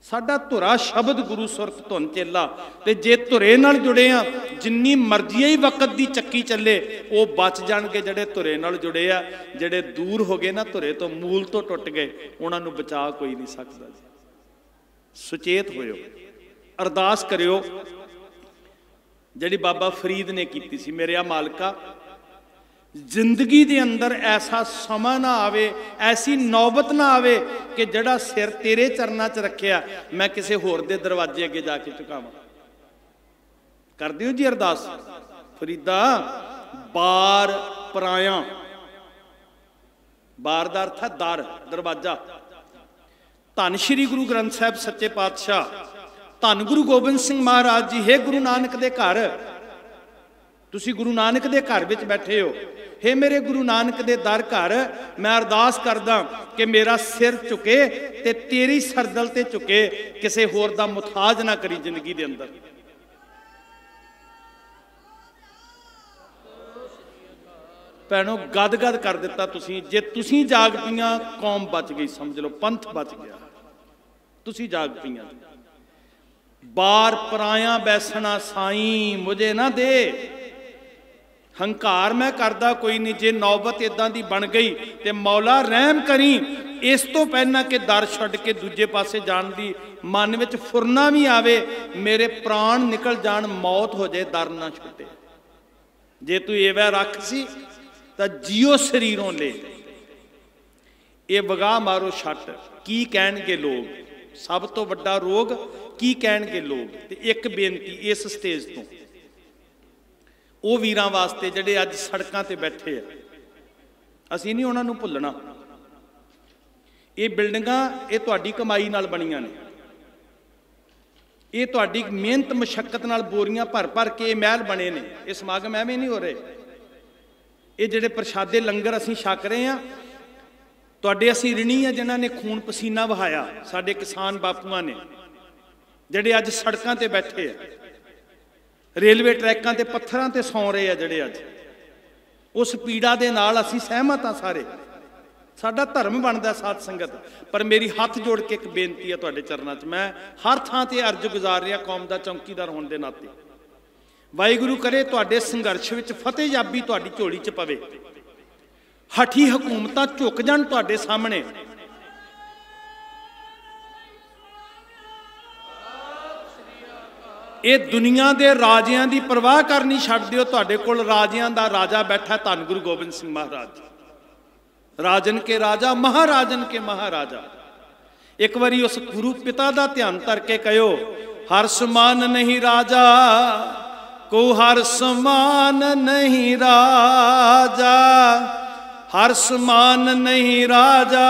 ਸਾਡਾ ਧੁਰਾ ਸ਼ਬਦ ਗੁਰੂ ਸੁਰਤ ਧੁਨ ਚੇਲਾ, ਤੇ ਜੇ ਧੁਰੇ ਨਾਲ ਜੁੜੇ ਆ ਜਿੰਨੀ ਮਰਜ਼ੀ ਹੀ ਵਕਤ ਦੀ ਚੱਕੀ ਚੱਲੇ ਉਹ ਬਚ ਜਾਣਗੇ। ਜਿਹੜੇ ਧੁਰੇ ਨਾਲ ਜੁੜੇ ਆ, ਜਿਹੜੇ ਦੂਰ ਹੋ ਗਏ ਨਾ ਧੁਰੇ ਤੋਂ, ਮੂਲ ਤੋਂ ਟੁੱਟ ਗਏ, ਉਹਨਾਂ ਨੂੰ ਬਚਾ ਕੋਈ ਨਹੀਂ ਸਕਦਾ ਜੀ। ਸੁਚੇਤ ਹੋਇਓ, ਅਰਦਾਸ ਕਰਿਓ ਜਿਹੜੀ ਬਾਬਾ ਫਰੀਦ ਨੇ ਕੀਤੀ ਸੀ, ਮੇਰੇ ਆ ਮਾਲਕਾ ਜ਼ਿੰਦਗੀ ਦੇ ਅੰਦਰ ਐਸਾ ਸਮਾਂ ਨਾ ਆਵੇ, ਐਸੀ ਨੌਬਤ ਨਾ ਆਵੇ ਕਿ ਜਿਹੜਾ ਸਿਰ ਤੇਰੇ ਚਰਨਾਂ 'ਚ ਰੱਖਿਆ ਮੈਂ ਕਿਸੇ ਹੋਰ ਦੇ ਦਰਵਾਜ਼ੇ ਅੱਗੇ ਜਾ ਕੇ ਝੁਕਾਵਾਂ। ਕਰ ਦਿਓ ਜੀ ਅਰਦਾਸ। ਫਰੀਦਾ ਬਾਰ ਪਰਾਇਆ, ਬਾਰ ਦਾ ਅਰਥ ਹੈ ਦਰ, ਦਰਵਾਜ਼ਾ। ਧੰਨ ਸ਼੍ਰੀ ਗੁਰੂ ਗ੍ਰੰਥ ਸਾਹਿਬ ਸੱਚੇ ਪਾਤਸ਼ਾਹ, ਧੰਨ ਗੁਰੂ ਗੋਬਿੰਦ ਸਿੰਘ ਮਹਾਰਾਜ ਜੀ, ਹੇ ਗੁਰੂ ਨਾਨਕ ਦੇ ਘਰ, ਤੁਸੀਂ ਗੁਰੂ ਨਾਨਕ ਦੇ ਘਰ ਵਿੱਚ ਬੈਠੇ ਹੋ। ਹੇ ਮੇਰੇ ਗੁਰੂ ਨਾਨਕ ਦੇ ਦਰ ਘਰ, ਮੈਂ ਅਰਦਾਸ ਕਰਦਾ ਕਿ ਮੇਰਾ ਸਿਰ ਝੁਕੇ ਤੇ ਤੇਰੀ ਸਰਦਲ ਤੇ ਝੁਕੇ, ਕਿਸੇ ਹੋਰ ਦਾ ਮੁਤਾਜ ਨਾ ਕਰੀ ਜ਼ਿੰਦਗੀ ਦੇ ਅੰਦਰ। ਭੈਣੋ ਗਦ-ਗਦ ਕਰ ਦਿੱਤਾ ਤੁਸੀਂ। ਜੇ ਤੁਸੀਂ ਜਾਗ ਪਈਆਂ ਕੌਮ ਬਚ ਗਈ, ਸਮਝ ਲਓ ਪੰਥ ਬਚ ਗਿਆ। ਤੁਸੀਂ ਜਾਗ ਪਈਆਂ। ਬਾਰ ਪਰਾਇਆ ਬੈਸਣਾ ਸਾਈਂ ਮੁਝੇ ਨਾ ਦੇ। ਹੰਕਾਰ ਮੈਂ ਕਰਦਾ ਕੋਈ ਨਹੀਂ, ਜੇ ਨੌਬਤ ਇਦਾਂ ਦੀ ਬਣ ਗਈ ਤੇ ਮੌਲਾ ਰਹਿਮ ਕਰੀ। ਇਸ ਤੋਂ ਪਹਿਲਾਂ ਕਿ ਦਰ ਛੱਡ ਕੇ ਦੂਜੇ ਪਾਸੇ ਜਾਣ ਦੀ ਮਨ ਵਿੱਚ ਫੁਰਨਾ ਵੀ ਆਵੇ, ਮੇਰੇ ਪ੍ਰਾਣ ਨਿਕਲ ਜਾਣ, ਮੌਤ ਹੋ ਜਾਏ, ਦਰ ਨਾ ਛੁੱਟੇ। ਜੇ ਤੂੰ ਇਹ ਵੈ ਰੱਖ ਸੀ ਤਾਂ ਜਿਉ ਸਰੀਰੋਂ ਲੈ, ਇਹ ਵਗਾ ਮਾਰੋ ਛੱਟ, ਕੀ ਕਹਿਣਗੇ ਲੋਕ। ਸਭ ਤੋਂ ਵੱਡਾ ਰੋਗ ਕੀ ਕਹਿਣਗੇ ਲੋਕ। ਤੇ ਇੱਕ ਬੇਨਤੀ ਇਸ ਸਟੇਜ ਤੋਂ ਉਹ ਵੀਰਾਂ ਵਾਸਤੇ ਜਿਹੜੇ ਅੱਜ ਸੜਕਾਂ ਤੇ ਬੈਠੇ ਆ, ਅਸੀਂ ਨਹੀਂ ਉਹਨਾਂ ਨੂੰ ਭੁੱਲਣਾ। ਇਹ ਬਿਲਡਿੰਗਾਂ ਇਹ ਤੁਹਾਡੀ ਕਮਾਈ ਨਾਲ ਬਣੀਆਂ ਨੇ, ਇਹ ਤੁਹਾਡੀ ਮਿਹਨਤ ਮਸ਼ੱਕਤ ਨਾਲ ਬੋਰੀਆਂ ਭਰ ਭਰ ਕੇ ਇਹ ਮਹਿਲ ਬਣੇ ਨੇ। ਇਹ ਸਮਾਗਮ ਐਵੇਂ ਨਹੀਂ ਹੋ ਰਹੇ। ਇਹ ਜਿਹੜੇ ਪ੍ਰਸ਼ਾਦੇ ਲੰਗਰ ਅਸੀਂ ਛਕ ਰਹੇ ਆ, ਤੁਹਾਡੇ ਅਸੀਂ ਰਿਣੀ ਆ ਜਿਨ੍ਹਾਂ ਨੇ ਖੂਨ ਪਸੀਨਾ ਵਹਾਇਆ। ਸਾਡੇ ਕਿਸਾਨ ਬਾਪੂਆਂ ਨੇ ਜਿਹੜੇ ਅੱਜ ਸੜਕਾਂ ਤੇ ਬੈਠੇ ਆ, ਰੇਲਵੇ ਟਰੈਕਾਂ ਤੇ ਪੱਥਰਾਂ ਤੇ ਸੌਂ ਰਹੇ ਆ ਜਿਹੜੇ ਅੱਜ। ਉਸ ਪੀੜਾ ਦੇ ਨਾਲ ਅਸੀਂ ਸਹਿਮਤ ਆ ਸਾਰੇ। ਸਾਡਾ ਧਰਮ ਬਣਦਾ ਸਾਧ ਸੰਗਤ। ਪਰ ਮੇਰੀ ਹੱਥ ਜੋੜ ਕੇ ਇੱਕ ਬੇਨਤੀ ਹੈ ਤੁਹਾਡੇ ਚਰਨਾਂ 'ਚ, ਮੈਂ ਹਰ ਥਾਂ ਤੇ ਅਰਜ਼ ਗੁਜ਼ਾਰ ਰਿਹਾ ਕੌਮ ਦਾ ਚੌਕੀਦਾਰ ਹੋਣ ਦੇ ਨਾਤੇ। ਵਾਹਿਗੁਰੂ ਕਰੇ ਤੁਹਾਡੇ ਸੰਘਰਸ਼ ਵਿੱਚ ਫਤਿਹ ਯਾਬੀ ਤੁਹਾਡੀ ਝੋਲੀ 'ਚ ਪਵੇ। ਹਠੀ ਹਕੂਮਤਾਂ ਝੁਕ ਜਾਣ ਤੁਹਾਡੇ ਸਾਹਮਣੇ। ਇਹ ਦੁਨੀਆ ਦੇ ਰਾਜਿਆਂ ਦੀ ਪਰਵਾਹ ਕਰਨੀ ਛੱਡ ਦਿਓ। ਤੁਹਾਡੇ ਕੋਲ ਰਾਜਿਆਂ ਦਾ ਰਾਜਾ ਬੈਠਾ, ਧੰਨ ਗੁਰੂ ਗੋਬਿੰਦ ਸਿੰਘ ਮਹਾਰਾਜ। ਰਾਜਨ ਕੇ ਰਾਜਾ, ਮਹਾਰਾਜਨ ਕੇ ਮਹਾਰਾਜਾ। ਇੱਕ ਵਾਰੀ ਉਸ ਗੁਰੂ ਪਿਤਾ ਦਾ ਧਿਆਨ ਧਰ ਕੇ ਕਹਿਓ, ਹਰ ਸਮਾਨ ਨਹੀਂ ਰਾਜਾ ਕੋ, ਹਰ ਸਮਾਨ ਨਹੀਂ ਰਾਜਾ, ਹਰ ਸਮਾਨ ਨਹੀਂ ਰਾਜਾ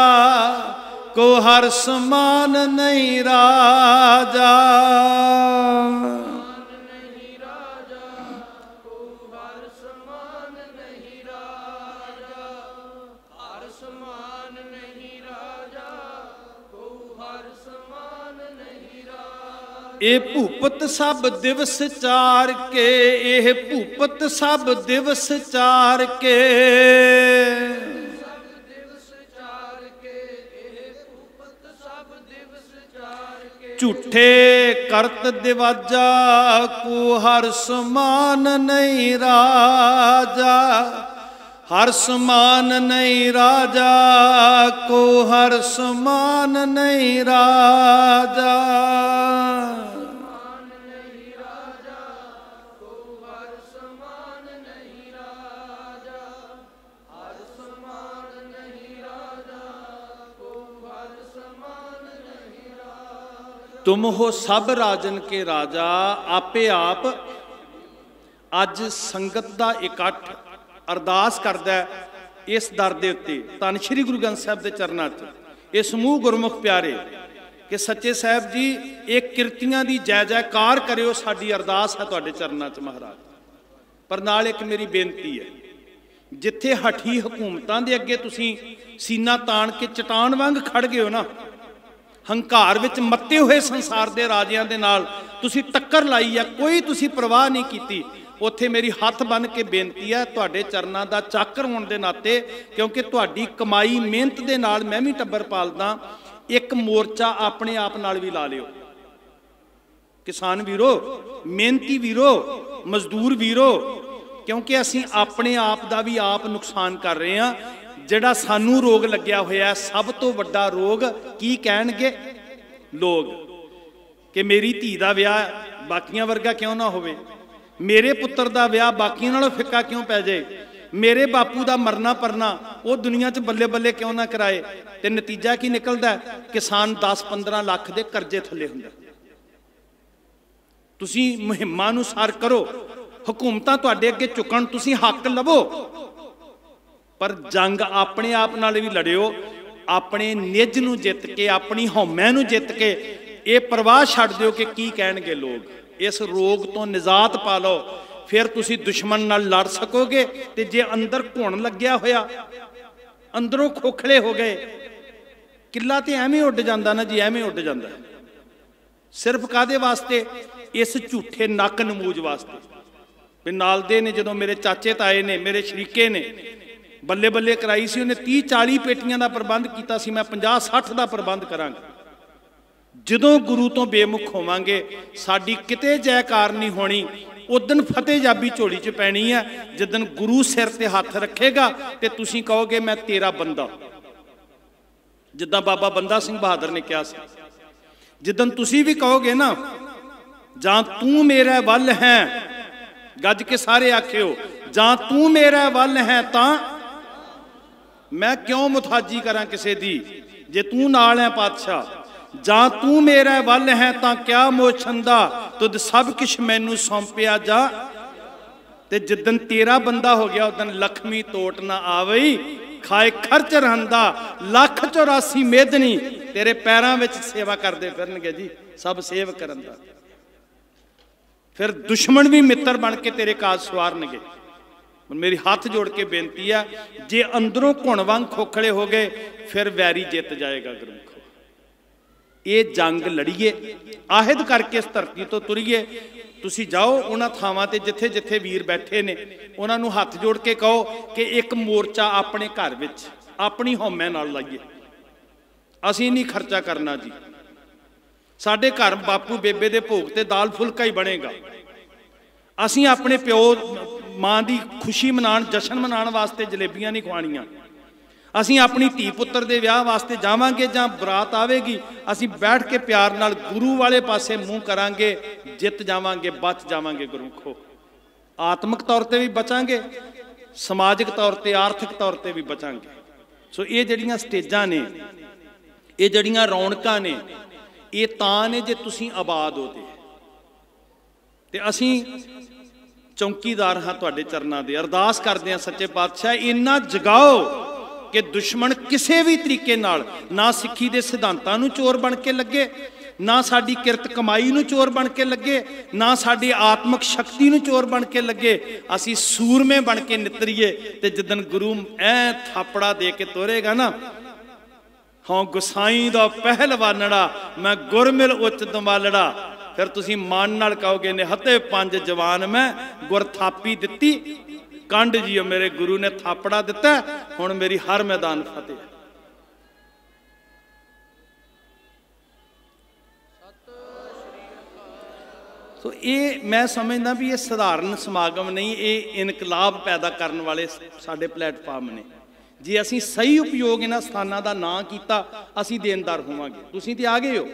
ਕੋ, ਹਰ ਸਮਾਨ ਨਹੀਂ ਰਾਜਾ। ਇਹ ਭੂਪਤ ਸਭ ਦਿਵਸ ਚਾਰ ਕੇ, ਇਹ ਭੂਪਤ ਸਭ ਦਿਵਸ ਚਾਰ ਕੇ, ਝੂਠੇ ਕਰਤ ਦਿਵਾਜਾ ਕੋ, ਹਰ ਸਮਾਨ ਨਹੀਂ ਰਾਜਾ, ਹਰ ਸਮਾਨ ਨਹੀਂ ਰਾਜਾ ਕੋ, ਹਰ ਸਮਾਨ ਨਹੀਂ ਰਾਜਾ। तुम हो सब राजन के राजा। आपे आप अज संगत का इकट्ठ अरदास करदा इस दर दे उत्ते, धन श्री गुरु ग्रंथ साहिब के चरणों च। ये समूह गुरमुख प्यारे कि सच्चे साहिब जी एक किरतियां दी जय जयकार करियो, साडी अरदास है तुहाडे चरणों च महाराज। पर नाल एक मेरी बेनती है, जिथे हठी हुकूमतां दे अगे तुसीं सीना ताण के चट्टान वांग खड़ गए हो ना, हंकार विच मत्ते हुए संसार के राजियां दे नाल तुसीं टक्कर लाई है, कोई तुसीं परवाह नहीं की। उत्थे मेरी हथ बन के बेनती है तुहाडे चरनां दा चाकर होण दे नाते, क्योंकि तुहाडी कमाई मेहनत दे नाल मैं भी टब्बर पालदा, एक मोर्चा अपने आप नाल भी ला लिओ। किसान वीरो, मेहनती वीरो, मजदूर वीरो, क्योंकि असीं अपने आप दा भी आप नुकसान कर रहे हैं। जिहड़ा सानू रोग लग्या होया सब तो वड्डा रोग की कहणगे लोग कि मेरी धी दा विआह बाकियां वर्गा क्यों ना होवे, मेरे पुत्र दा विआह बाकियां नालों फिक्का क्यों पै जाए, मेरे बापू दा मरना परना वो दुनिया च बल्ले बल्ले क्यों ना कराए। ते नतीजा की निकलदा है, किसान 10-15 लाख दे कर्जे थल्ले हुंदा। तुसीं मुहिमां नूं सार करो, हुकूमतां तुहाडे अगे झुकण, तुसीं हक लवो, पर जंग अपने आप नाल भी लड़िओ। अपने निज नूं जित के, अपनी हौमै नूं जित के ये परवाह छड्ड दिओ कि की कहणगे लोग। इस रोग तो निजात पा लो, फिर तुसीं दुश्मन नाल लड़ सकोगे। ते जे अंदर घुण लग्या होया, अंदरों खोखले हो गए, किला तो एवें उड जाता ना जी, एवें उड जाता। सिर्फ कादे वास्ते? इस झूठे नक नमूज वास्ते। भी नाल दे ने जदों मेरे चाचे ताए ने, मेरे शरीके ने बल्ले बल्ले कराई सी, उन्हें 30-40 पेटियां का प्रबंध किया सी, मैं 50-60 का प्रबंध करांगा। जदों गुरु तो बेमुख होवांगे, साडी किते जयकार नहीं होनी, उदन फतेह जाबी झोली च पैनी है। जिदन गुरु सिर ते हाथ रखेगा ते तुसीं कहोगे मैं तेरा बंदा, जिद्दां बाबा बंदा सिंह बहादुर ने कहा सी। जिदन तुसीं भी कहोगे ना, जां तू मेरे वल है, गज के सारे आखिओ, जां तू मेरे वल है तां मैं क्यों मुथाजी करां किसे दी, जे तू नाल है पातशाह, जां तू मेरे वल है तां क्या मोछंदा, तुद सब किश मैनू सौंपिया जा। ते जिदन तेरा बंदा हो गया, उदन लक्ष्मी तोट ना आवई, खाए खर्च रहंदा 1,84 मेदनी, तेरे पैरों में सेवा करते फिरनगे जी, सब सेव करन दा। फिर दुश्मन भी मित्र बन के तेरे काज सवारनगे। मेरी हाथ जोड़ के बेनती है, जे अंदरों घुण वांग खोखले हो गए, फिर वैरी जित जाएगा गुरमुखो। ये जंग लड़ीए, आहिद करके इस धरती तो तुरीए। तुसी जाओ उन्हां थावां ते जिथे जिथे वीर बैठे ने, उन्हां नूं हथ जोड़ के कहो कि एक मोर्चा अपने घर विच अपनी हौमै नाल लाइए। असीं नहीं खर्चा करना जी, साडे घर बापू बेबे दे भोग ते दाल फुलका ही बनेगा। असीं अपने प्यो मां दी खुशी मनाण, जशन मनाण वास्ते जलेबियां नहीं खुआणियां। असीं अपनी धी पुत्र दे विआह वास्ते जावांगे, जां बरात आवेगी, असीं बैठ के प्यार नाल गुरु वाले पासे मूँह करांगे, जित जावांगे, बच जावांगे गुरमुखो। आत्मक तौर पर भी बचांगे, समाजिक तौर पर, आर्थिक तौर पर भी बचांगे। सो ये जिहड़ियां स्टेजां ने, ये जिहड़ियां रौनकां ने, ये तां ने जे तुसीं आबाद हो ते असीं चौकीदार हाँ तुहाडे चरनां दे। अरदास करदे हां सच्चे पातशाह, इन्ना जगाओ कि दुश्मन किसी भी तरीके नाल ना सिक्खी दे सिद्धांतां नूं चोर बन के लगे, ना साडी किरत कमाई नूं चोर बन के लगे, ना साडी आत्मक शक्ति नूं चोर बन के लगे। असीं सूरमे बन के नितरीए ते जिदन गुरु ऐ थापड़ा दे के तोरेगा ना, हाँ गुसाई दा पहलवानड़ा, मैं गुरमिल उच्च दमालड़ा, फिर तुसीं मान नाल कहोगे निहत्ते 5 जवान मैं गुर थापी दित्ती, कंड जी मेरे गुरु ने थापड़ा दिता, हुण मेरी हर मैदान फतेह। तो ये मैं समझदा भी ये साधारण समागम नहीं, ये इनकलाब पैदा करने वाले साडे प्लेटफार्म ने। जे असीं सही उपयोग इन्हां स्थानां दा ना कीता, असीं देनदार होवांगे। तुसीं ते आ गए हो,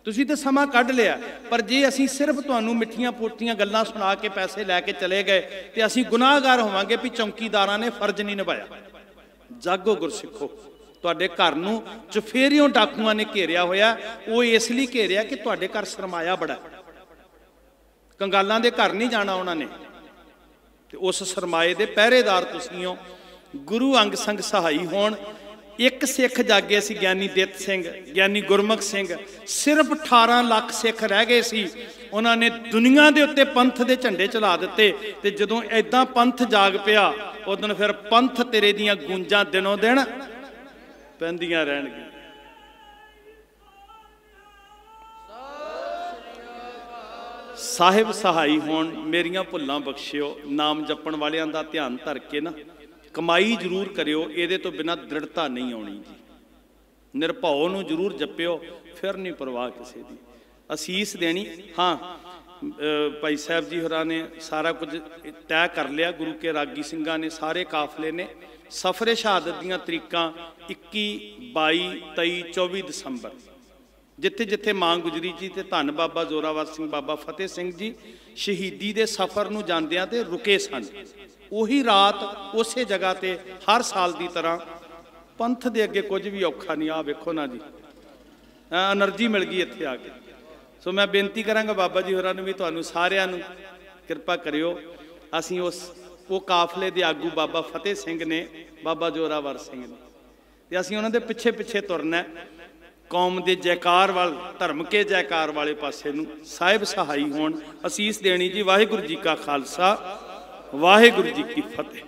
तुसीं ते समा कढ लिया, पर जे असीं सिर्फ तुहानूं मिठियां पोठियां गल्लां सुना के पैसे लैके चले गए तो असीं गुनाहगार होवांगे भी चौकीदारां ने फर्ज नहीं निभाया। जागो गुरसिखो, तुहाडे घर नूं चफेरियों डाकूआं ने घेरिया होया। वो इसलिए घेरिया कि तुहाडे घर सरमाया बड़ा, कंगालां दे घर नहीं जाना उन्होंने, ते उस सरमाए दे पहरेदार तुसीं हो। गुरु अंग संग सहाई होण। एक सिख जागे सी, ज्ञानी दित सिंह, ज्ञानी गुरमुख सिंह, सिर्फ 18 लाख सिख रह गए सी। उन्होंने दुनिया के उत्ते पंथ के झंडे चला दिते, ते जदों ऐदां पंथ जाग पिया, उदन फिर पंथ तेरे दियां गूंजां दिनों दिन पैंदियां रहणगियां। ਸਾਹਿਬ ਸਹਾਈ ਹੋਣ, ਮੇਰੀਆਂ ਭੁੱਲਾਂ ਬਖਸ਼ਿਓ। ਨਾਮ ਜਪਣ ਵਾਲਿਆਂ ਦਾ ਧਿਆਨ ਧਰ ਕੇ ਨਾ ਕਮਾਈ ਜ਼ਰੂਰ ਕਰਿਓ, ਇਹਦੇ ਤੋਂ ਬਿਨਾਂ ਦ੍ਰਿੜਤਾ ਨਹੀਂ ਆਉਣੀ ਜੀ। ਨਿਰਭਉ ਨੂੰ ਜ਼ਰੂਰ ਜਪਿਓ, ਫਿਰ ਨਹੀਂ ਪਰਵਾਹ ਕਿਸੇ ਦੀ। ਅਸੀਸ ਦੇਣੀ, ਹਾਂ ਭਾਈ ਸਾਹਿਬ ਜੀ ਹੋਰਾਂ ਨੇ ਸਾਰਾ ਕੁਝ ਤੈਅ ਕਰ ਲਿਆ, ਗੁਰੂ ਕੇ ਰਾਗੀ ਸਿੰਘਾਂ ਨੇ, ਸਾਰੇ ਕਾਫਲੇ ਨੇ। ਸਫਰੇ ਸ਼ਹਾਦਤ ਦੀਆਂ ਤਰੀਕਾਂ 21, 22, 23, 24 ਦਸੰਬਰ, ਜਿੱਥੇ ਜਿੱਥੇ ਮਾਂ ਗੁਜਰੀ ਜੀ ਤੇ ਧੰਨ ਬਾਬਾ ਜ਼ੋਰਾਵਰ ਸਿੰਘ, ਬਾਬਾ ਫਤਿਹ ਸਿੰਘ ਜੀ ਸ਼ਹੀਦੀ ਦੇ ਸਫ਼ਰ ਨੂੰ ਜਾਂਦਿਆਂ ਤੇ ਰੁਕੇ ਸਨ। ਉਹੀ ਰਾਤ ਉਸੇ ਜਗ੍ਹਾ ਤੇ ਹਰ ਸਾਲ ਦੀ ਤਰ੍ਹਾਂ ਪੰਥ ਦੇ ਅੱਗੇ ਕੁਝ ਵੀ ਔਖਾ ਨਹੀਂ। ਆ ਵੇਖੋ ਨਾ ਜੀ, ਐਨਰਜੀ ਮਿਲ ਗਈ ਇੱਥੇ ਆ ਕੇ। ਸੋ ਮੈਂ ਬੇਨਤੀ ਕਰਾਂਗਾ ਬਾਬਾ ਜੀ ਹੋਰਾਂ ਨੂੰ ਵੀ, ਤੁਹਾਨੂੰ ਸਾਰਿਆਂ ਨੂੰ ਕਿਰਪਾ ਕਰਿਓ। ਅਸੀਂ ਉਹ ਕਾਫਲੇ ਦੇ ਆਗੂ ਬਾਬਾ ਫਤਿਹ ਸਿੰਘ ਨੇ, ਬਾਬਾ ਜ਼ੋਰਾਵਰ ਸਿੰਘ ਨੇ, ਤੇ ਅਸੀਂ ਉਹਨਾਂ ਦੇ ਪਿੱਛੇ ਪਿੱਛੇ ਤੁਰਨਾ, ਕੌਮ ਦੇ ਜੈਕਾਰ ਵੱਲ, ਧਰਮ ਕੇ ਜੈਕਾਰ ਵਾਲੇ ਪਾਸੇ ਨੂੰ। ਸਾਹਿਬ ਸਹਾਈ ਹੋਣ, ਅਸੀਸ ਦੇਣੀ ਜੀ। ਵਾਹਿਗੁਰੂ ਜੀ ਕਾ ਖਾਲਸਾ, ਵਾਹਿਗੁਰੂ ਜੀ ਕੀ ਫਤਿਹ।